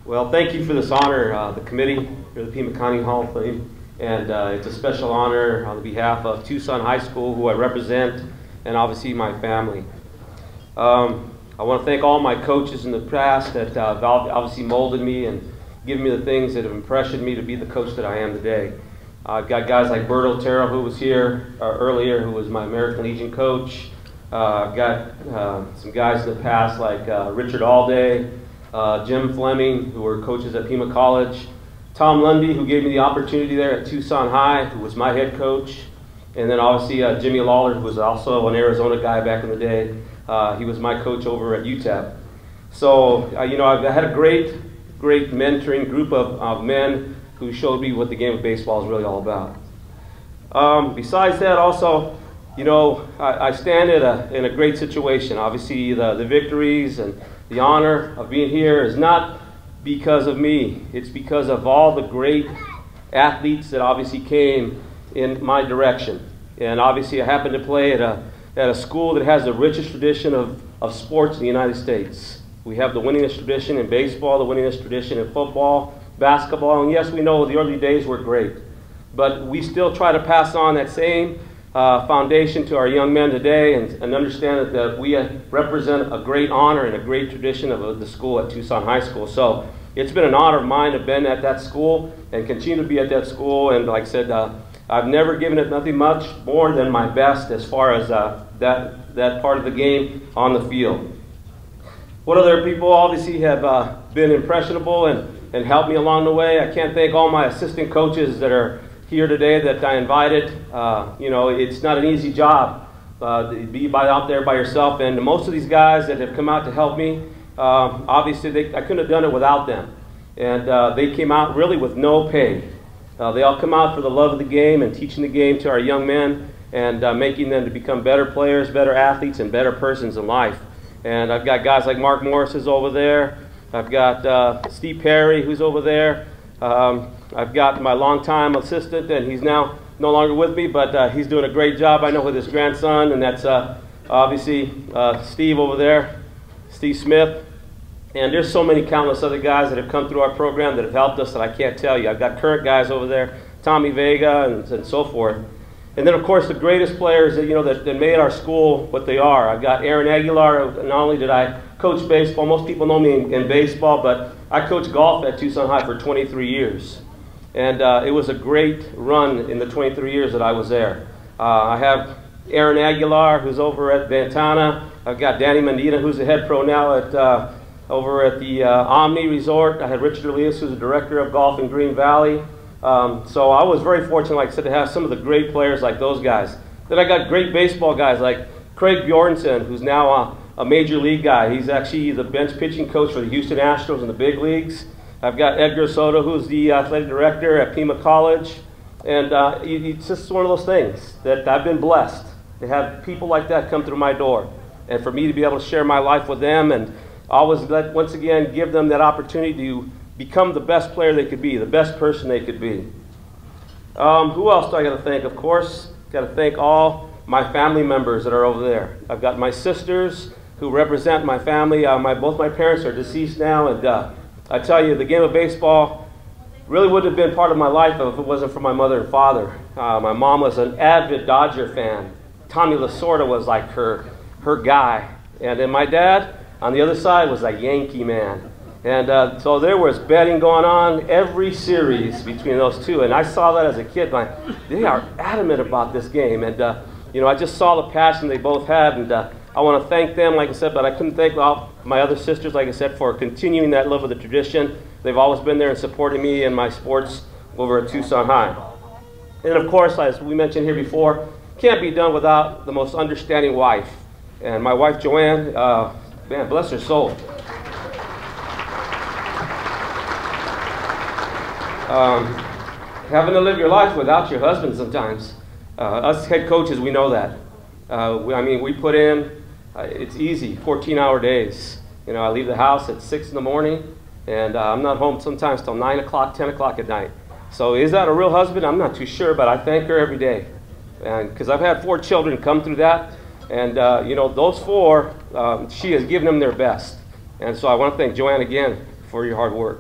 Well, thank you for this honor, the committee, the Pima County Hall of Fame, and it's a special honor on behalf of Tucson High School, who I represent, and obviously my family. I want to thank all my coaches in the past that obviously molded me and given me the things that have impressioned me to be the coach that I am today. I've got guys like Bert Otero, who was here earlier, who was my American Legion coach. I've got some guys in the past like Richard Alday, Jim Fleming, who were coaches at Pima College, Tom Lundy, who gave me the opportunity there at Tucson High, who was my head coach, and then obviously Jimmy Lawler, who was also an Arizona guy back in the day. He was my coach over at UTEP. So, I've had a great mentoring group of men who showed me what the game of baseball is really all about. Besides that, also, I stand in a great situation. Obviously, the victories and the honor of being here is not because of me. It's because of all the great athletes that obviously came in my direction. And obviously, I happen to play at a school that has the richest tradition of sports in the United States. We have the winningest tradition in baseball, the winningest tradition in football, basketball, and yes, we know the early days were great. But we still try to pass on that same foundation to our young men today and understand that we represent a great honor and a great tradition of the school at Tucson High School. So it's been an honor of mine to have been at that school and continue to be at that school. And like I said, I've never given it nothing much more than my best as far as that part of the game on the field. What other people obviously have been impressionable and helped me along the way. I can't thank all my assistant coaches that are here today that I invited. It's not an easy job to be out there by yourself, and most of these guys that have come out to help me, obviously I couldn't have done it without them. And they came out really with no pay. They all come out for the love of the game and teaching the game to our young men and making them to become better players, better athletes, and better persons in life. And I've got guys like Mark Morris is over there. I've got Steve Perry, who's over there. I've got my longtime assistant, and he's now no longer with me, but he's doing a great job, I know, with his grandson, and that's obviously Steve over there, Steve Smith. And there's so many countless other guys that have come through our program that have helped us that I can't tell you. I've got current guys over there, Tommy Vega, and so forth. And then, of course, the greatest players that made our school what they are. I've got Aaron Aguilar. Not only did I coach baseball, most people know me in baseball, but I coached golf at Tucson High for 23 years. And it was a great run in the 23 years that I was there. I have Aaron Aguilar, who's over at Ventana. I've got Danny Mendita, who's the head pro now over at the Omni Resort. I had Richard Elias, who's the director of golf in Green Valley. So I was very fortunate, like I said, to have some of the great players like those guys. Then I got great baseball guys like Craig Bjornson, who's now a major league guy. He's actually the bench pitching coach for the Houston Astros in the big leagues. I've got Edgar Soto, who's the athletic director at Pima College. And it's just one of those things that I've been blessed to have people like that come through my door. And for me to be able to share my life with them and always, once again, give them that opportunity to become the best player they could be, the best person they could be. Who else do I got to thank? Of course, got to thank all my family members that are over there. I've got my sisters who represent my family. Both my parents are deceased now, and I tell you, the game of baseball really wouldn't have been part of my life if it wasn't for my mother and father. My mom was an avid Dodger fan. Tommy Lasorda was like her guy. And then my dad, on the other side, was a Yankee man. And so there was betting going on every series between those two. And I saw that as a kid. They are adamant about this game. And, I just saw the passion they both had. And I want to thank them, like I said, but I couldn't thank all my other sisters, like I said, for continuing that love of the tradition. They've always been there and supporting me in my sports over at Tucson High. And, of course, as we mentioned here before, can't be done without the most understanding wife. And my wife, Joanne, man, bless her soul. Having to live your life without your husband sometimes. Us head coaches, we know that. We put in, it's easy, 14-hour days. I leave the house at 6 in the morning, and I'm not home sometimes till 9 o'clock, 10 o'clock at night. So is that a real husband? I'm not too sure, but I thank her every day. Because I've had 4 children come through that, and those 4, she has given them their best. And so I want to thank Joanne again for your hard work.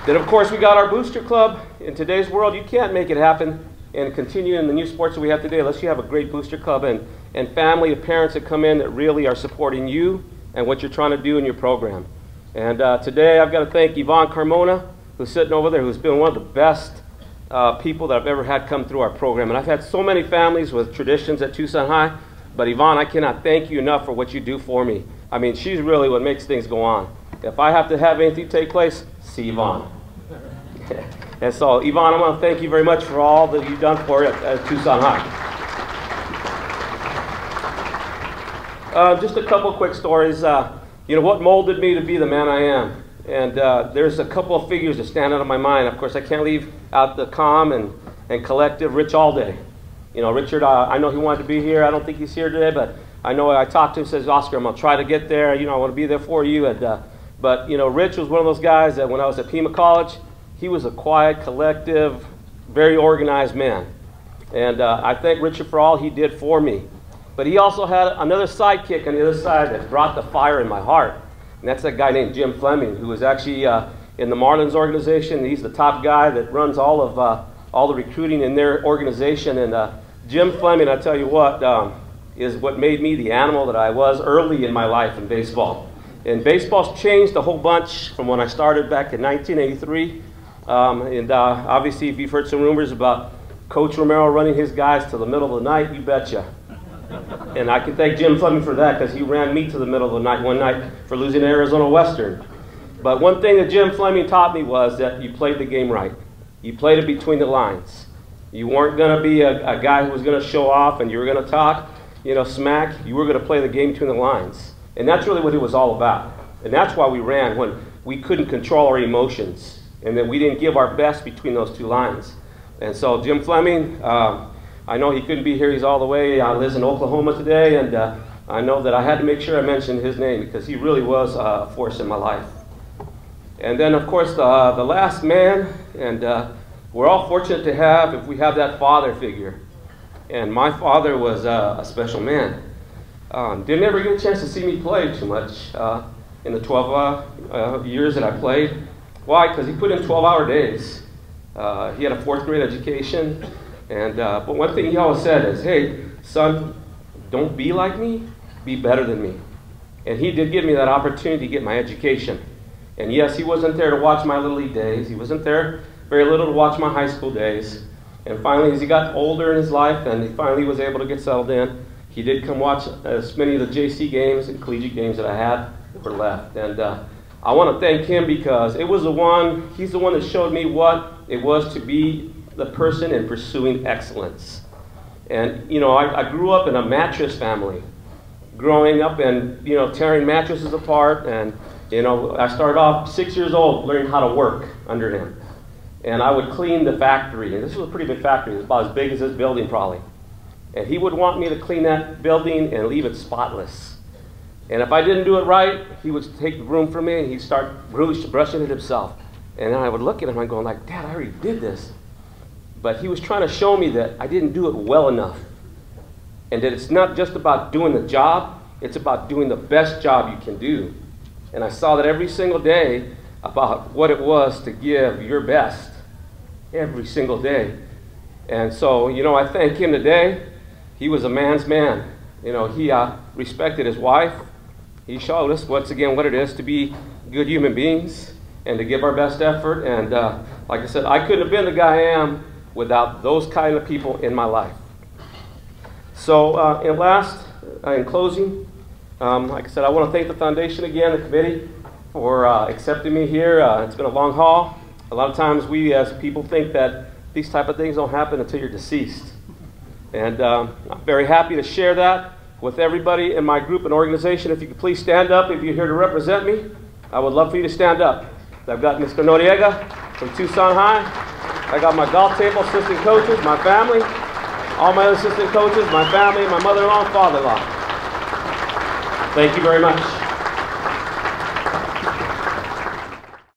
Then, of course, we got our booster club. In today's world, you can't make it happen and continue in the new sports that we have today unless you have a great booster club and family of parents that come in that really are supporting you and what you're trying to do in your program. And today, I've got to thank Yvonne Carmona, who's sitting over there, who's been one of the best people that I've ever had come through our program. And I've had so many families with traditions at Tucson High, but Yvonne, I cannot thank you enough for what you do for me. I mean, she's really what makes things go on. If I have to have anything take place, see Yvonne. And so, Yvonne, I want to thank you very much for all that you've done for it at Tucson High. Just a couple quick stories. What molded me to be the man I am. And there's a couple of figures that stand out of my mind. Of course, I can't leave out the calm and collective Rich Allday. Richard, I know he wanted to be here. I don't think he's here today, but I know I talked to him, says, Oscar, I'm going to try to get there. I want to be there for you. But Rich was one of those guys that when I was at Pima College, he was a quiet, collective, very organized man. And I thank Richard for all he did for me. But he also had another sidekick on the other side that brought the fire in my heart. And that's that guy named Jim Fleming, who is actually in the Marlins organization. He's the top guy that runs all the recruiting in their organization. And Jim Fleming, I tell you what, is what made me the animal that I was early in my life in baseball. And baseball's changed a whole bunch from when I started back in 1983. Obviously, if you've heard some rumors about Coach Romero running his guys to the middle of the night, you betcha. And I can thank Jim Fleming for that because he ran me to the middle of the night one night for losing to Arizona Western. But one thing that Jim Fleming taught me was that you played the game right. You played it between the lines. You weren't going to be a guy who was going to show off and you were going to talk, smack. You were going to play the game between the lines. And that's really what it was all about. And that's why we ran when we couldn't control our emotions and that we didn't give our best between those two lines. And so Jim Fleming, I know he couldn't be here. He's all the way. Lives in Oklahoma today. And I know that I had to make sure I mentioned his name because he really was a force in my life. And then, of course, the last man, and we're all fortunate to have, if we have that father figure. And my father was a special man. Didn't ever get a chance to see me play too much in the 12 years that I played. Why? Because he put in 12-hour days. He had a 4th grade education. And but one thing he always said is, hey, son, don't be like me, be better than me. And he did give me that opportunity to get my education. And yes, he wasn't there to watch my Little League days. He wasn't there very little to watch my high school days. And finally, as he got older in his life and he finally was able to get settled in, he did come watch as many of the JC games and collegiate games that I had that were left. And I want to thank him because he's the one that showed me what it was to be the person in pursuing excellence. And, I grew up in a mattress family, growing up and, tearing mattresses apart. And, I started off 6 years old learning how to work under him. And I would clean the factory. And this was a pretty big factory. It was about as big as this building probably. And he would want me to clean that building and leave it spotless. And if I didn't do it right, he would take the broom from me and he'd start brushing it himself. And then I would look at him and going like, Dad, I already did this. But he was trying to show me that I didn't do it well enough. And that it's not just about doing the job, it's about doing the best job you can do. And I saw that every single day about what it was to give your best every single day. And so, I thank him today. He was a man's man. He respected his wife. He showed us once again what it is to be good human beings and to give our best effort. And like I said, I couldn't have been the guy I am without those kind of people in my life. So in closing, like I said, I want to thank the foundation again, the committee, for accepting me here. It's been a long haul. A lot of times we as people think that these type of things don't happen until you're deceased. And I'm very happy to share that with everybody in my group and organization. If you could please stand up if you're here to represent me, I would love for you to stand up. I've got Mr. Noriega from Tucson High. I got my golf table assistant coaches, my family, all my assistant coaches, my family, my mother-in-law and father-in-law. Thank you very much.